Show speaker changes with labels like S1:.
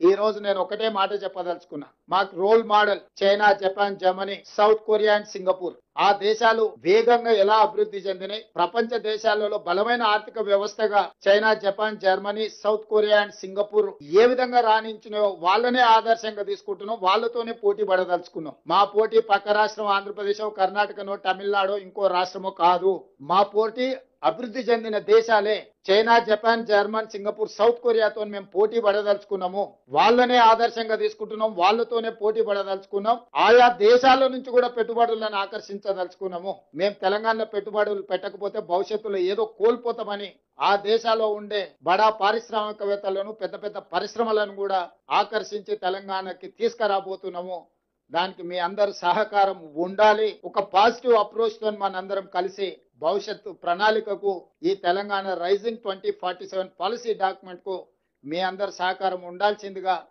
S1: ఈ రోజు నేను ఒకటే మాట చెప్పదలుచుకున్నా. మాకు role model China, Japan, Germany, South Korea and Singapore. ఆ దేశాలు వేగంగా ఎలా అభివృద్ధి చెందినాయి, ప్రపంచ దేశాలలో బలమైన ఆర్థిక వ్యవస్థగా China, Japan, Germany, South Korea and Singapore ఏ విధంగా రాణించినాయో వాళ్ళనే ఆదర్శంగా తీసుకుంటున్నాం. వాళ్ళతోనే పోటీ పడదలుచుకున్నాం. మా పోటీ పక్క రాష్ట్రం ఆంధ్రప్రదేశ్, కర్ణాటకనో, తమిళనాడో, ఇంకో రాష్ట్రమో కాదు. మా పోటీ అభివృద్ధి చెందిన దేశాలే. China, Japan, German, Singapore, South కొరియాతో మేము పోటీ పడదలుచుకున్నాము. వాళ్ళనే ఆదర్శంగా తీసుకుంటున్నాం. వాళ్ళతోనే పోటీ పడదలుచుకున్నాం. ఆయా దేశాల నుంచి కూడా పెట్టుబడులను ఆకర్షించదలుచుకున్నాము. మేము తెలంగాణలో పెట్టుబడులు పెట్టకపోతే భవిష్యత్తులో ఏదో కోల్పోతామని ఆ దేశాల్లో ఉండే బడా పారిశ్రామికవేత్తలను, పెద్ద పెద్ద పరిశ్రమలను కూడా ఆకర్షించి తెలంగాణకి తీసుకురాబోతున్నాము. దానికి మీ అందరు సహకారం ఉండాలి. ఒక పాజిటివ్ అప్రోచ్ తో మనందరం కలిసి భవిష్యత్తు ప్రణాళికకు, ఈ తెలంగాణ రైజింగ్ 2047 పాలసీ డాక్యుమెంట్ కు మీ అందరు సహకారం ఉండాల్సిందిగా